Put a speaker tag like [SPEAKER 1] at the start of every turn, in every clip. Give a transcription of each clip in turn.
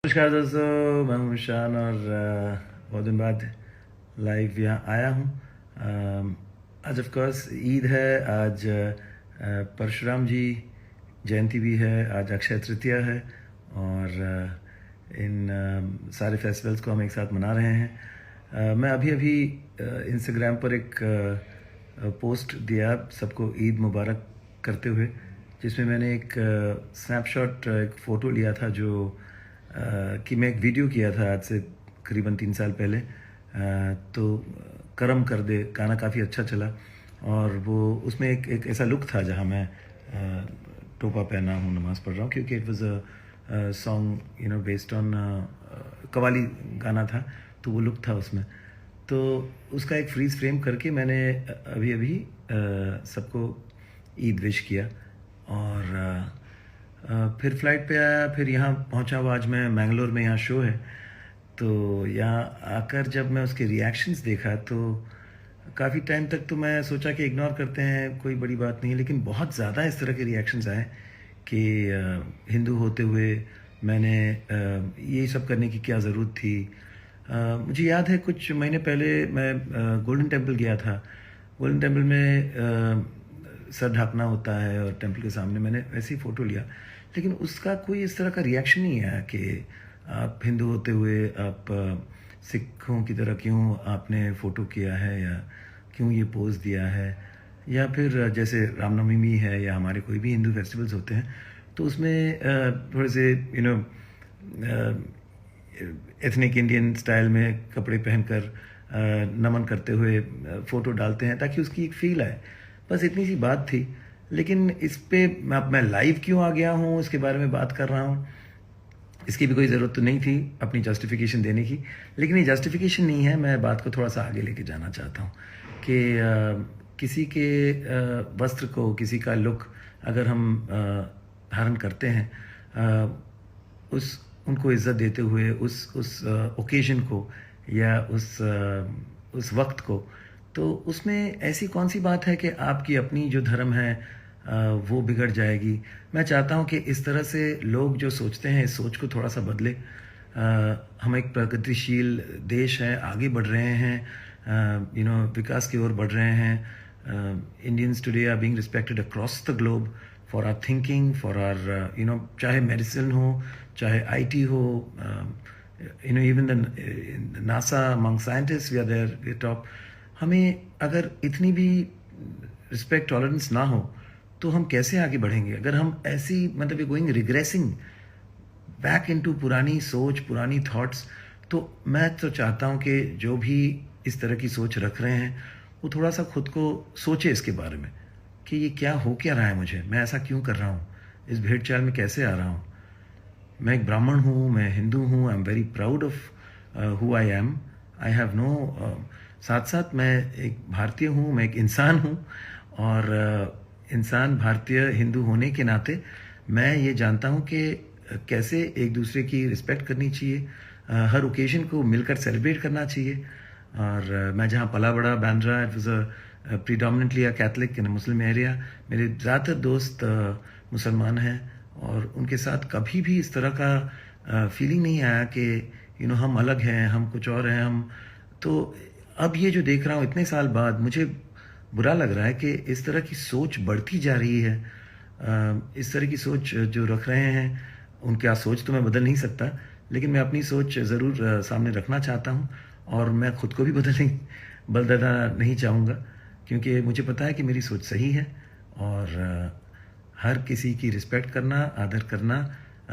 [SPEAKER 1] नमस्कार दोस्तों, मैं हूं शान और बहुत दिन बाद लाइव यहाँ आया हूँ। आज ऑफ कोर्स ईद है। आज परशुराम जी जयंती भी है। आज अक्षय तृतीया है और इन सारे फेस्टिवल्स को हम एक साथ मना रहे हैं। मैं अभी अभी इंस्टाग्राम पर एक पोस्ट दिया सबको ईद मुबारक करते हुए, जिसमें मैंने एक स्नैपशॉट, एक फ़ोटो लिया था जो कि मैं एक वीडियो किया था आज से करीबन 3 साल पहले। तो करम कर दे गाना काफ़ी अच्छा चला और वो उसमें एक ऐसा लुक था जहाँ मैं टोपा पहना हूँ, नमाज़ पढ़ रहा हूँ, क्योंकि it was a song based on qawwali गाना था, तो वो लुक था उसमें। तो उसका एक फ्रीज फ्रेम करके मैंने अभी अभी सबको ईद विश किया और फिर फ़्लाइट पे आया, फिर यहाँ पहुँचा हुआ। आज मैं मैंगलोर में, यहाँ शो है, तो यहाँ आकर जब मैं उसके रिएक्शंस देखा तो काफ़ी टाइम तक तो मैं सोचा कि इग्नोर करते हैं, कोई बड़ी बात नहीं है, लेकिन बहुत ज़्यादा इस तरह के रिएक्शंस आए कि हिंदू होते हुए मैंने ये सब करने की क्या ज़रूरत थी। मुझे याद है कुछ महीने पहले मैं गोल्डन टेम्पल गया था। गोल्डन टेम्पल में सर ढकना होता है और टेम्पल के सामने मैंने ऐसी फ़ोटो लिया, लेकिन उसका कोई इस तरह का रिएक्शन नहीं आया कि आप हिंदू होते हुए आप सिखों की तरह क्यों आपने फ़ोटो किया है या क्यों ये पोज़ दिया है। या फिर जैसे रामनवमी है या हमारे कोई भी हिंदू फेस्टिवल्स होते हैं तो उसमें थोड़े से एथनिक इंडियन स्टाइल में कपड़े पहनकर नमन करते हुए फ़ोटो डालते हैं ताकि उसकी एक फ़ील आए। बस इतनी सी बात थी। लेकिन इस पे मैं लाइव क्यों आ गया हूँ, इसके बारे में बात कर रहा हूँ, इसकी भी कोई ज़रूरत तो नहीं थी अपनी जस्टिफिकेशन देने की। लेकिन ये जस्टिफिकेशन नहीं है, मैं बात को थोड़ा सा आगे लेके जाना चाहता हूँ कि किसी के वस्त्र को, किसी का लुक अगर हम धारण करते हैं, उस उनको इज़्ज़त देते हुए उस ओकेजन को या उस वक्त को, तो उसमें ऐसी कौन सी बात है कि आपकी अपनी जो धर्म है वो बिगड़ जाएगी। मैं चाहता हूँ कि इस तरह से लोग जो सोचते हैं, इस सोच को थोड़ा सा बदले। हम एक प्रगतिशील देश हैं, आगे बढ़ रहे हैं, विकास की ओर बढ़ रहे हैं। Indians today are being respected across the globe for our thinking, for our चाहे मेडिसिन हो, चाहे आईटी हो, even the NASA among scientist we are there, we top. हमें अगर इतनी भी रिस्पेक्ट, टॉलरेंस ना हो तो हम कैसे आगे बढ़ेंगे? अगर हम ऐसी मतलब गोइंग रिग्रेसिंग बैक इनटू पुरानी सोच, पुरानी थॉट्स। तो मैं तो चाहता हूँ कि जो भी इस तरह की सोच रख रहे हैं वो थोड़ा सा खुद को सोचे इसके बारे में कि ये क्या हो क्या रहा है, मुझे मैं ऐसा क्यों कर रहा हूँ, इस भेड़ चाल में कैसे आ रहा हूँ। मैं एक ब्राह्मण हूँ, मैं हिंदू हूँ, I am very proud of who I am. I have no, साथ साथ मैं एक भारतीय हूँ, मैं एक इंसान हूँ और इंसान, भारतीय, हिंदू होने के नाते मैं ये जानता हूँ कि कैसे एक दूसरे की रिस्पेक्ट करनी चाहिए, हर ओकेजन को मिलकर सेलिब्रेट करना चाहिए। और मैं जहाँ पला बड़ा, Bandra, it was a predominantly a Catholic in a Muslim area. मेरे ज़्यादातर दोस्त मुसलमान हैं और उनके साथ कभी भी इस तरह का फीलिंग नहीं आया कि हम अलग हैं, हम कुछ और हैं। हम तो अब ये जो देख रहा हूँ इतने साल बाद, मुझे बुरा लग रहा है कि इस तरह की सोच बढ़ती जा रही है। इस तरह की सोच जो रख रहे हैं, उनकी सोच तो मैं बदल नहीं सकता, लेकिन मैं अपनी सोच ज़रूर सामने रखना चाहता हूँ और मैं खुद को भी बदलना नहीं चाहूँगा, क्योंकि मुझे पता है कि मेरी सोच सही है। और हर किसी की रिस्पेक्ट करना, आदर करना,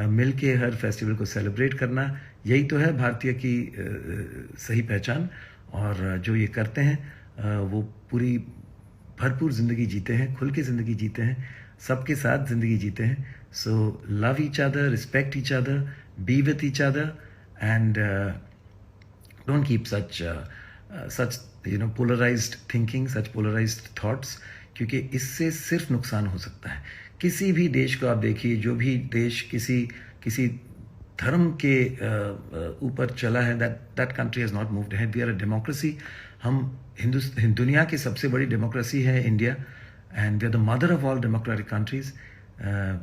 [SPEAKER 1] मिल के हर फेस्टिवल को सेलिब्रेट करना, यही तो है भारतीय की सही पहचान। और जो ये करते हैं वो पूरी भरपूर ज़िंदगी जीते हैं, खुल के ज़िंदगी जीते हैं, सबके साथ ज़िंदगी जीते हैं। So love each other, respect each other, be with each other and don't keep such polarised thinking, such polarised thoughts, क्योंकि इससे सिर्फ नुकसान हो सकता है। किसी भी देश को आप देखिए, जो भी देश किसी धर्म के ऊपर चला है, that country has not moved ahead. We are a democracy. हम दुनिया की सबसे बड़ी डेमोक्रेसी है India, and we are the mother of all democratic countries.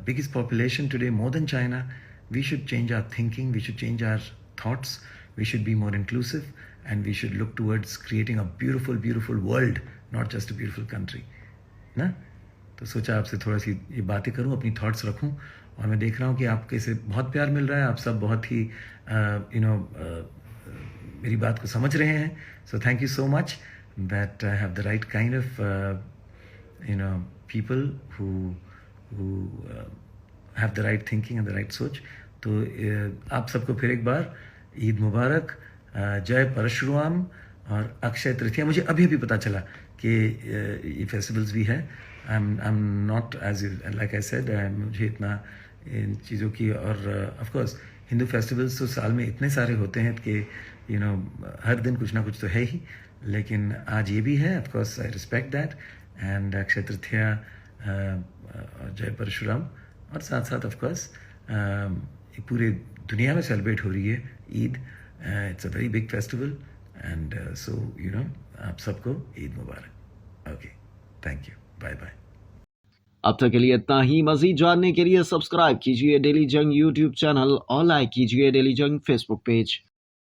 [SPEAKER 1] Biggest population today, more than China, we should change our thinking, we should change our thoughts, we should be more inclusive, and we should look towards creating a beautiful, beautiful world, not just a beautiful country. ना तो सोचा आपसे थोड़ा सी ये बातें करूं, अपनी thoughts रखूं, और मैं देख रहा हूं कि आपके से बहुत प्यार मिल रहा है, आप सब बहुत ही मेरी बात को समझ रहे हैं. So thank you so much that I have the right kind of people who have the right thinking and the right सोच. तो आप सबको फिर एक बार ईद मुबारक, जय परशुराम और अक्षय तृतीया. मुझे अभी अभी पता चला कि ये फेस्टिवल्स भी है. I am not as like I said, मुझे इतना इन चीज़ों की, और ऑफ कोर्स हिंदू फेस्टिवल्स तो साल में इतने सारे होते हैं कि हर दिन कुछ ना कुछ तो है ही, लेकिन आज ये भी है. Of course I respect that. And Akshaya Tritiya, जय परशुराम, और साथ साथ ऑफ कोर्स ये पूरे दुनिया में सेलिब्रेट हो रही है Eid. It's a very big festival, and so आप सबको ईद मुबारक. Okay, thank you, bye bye.
[SPEAKER 2] अब तक के लिए इतना ही. मजीद जानने के लिए सब्सक्राइब कीजिए डेली जंग यूट्यूब चैनल और लाइक कीजिए डेली जंग फेसबुक पेज.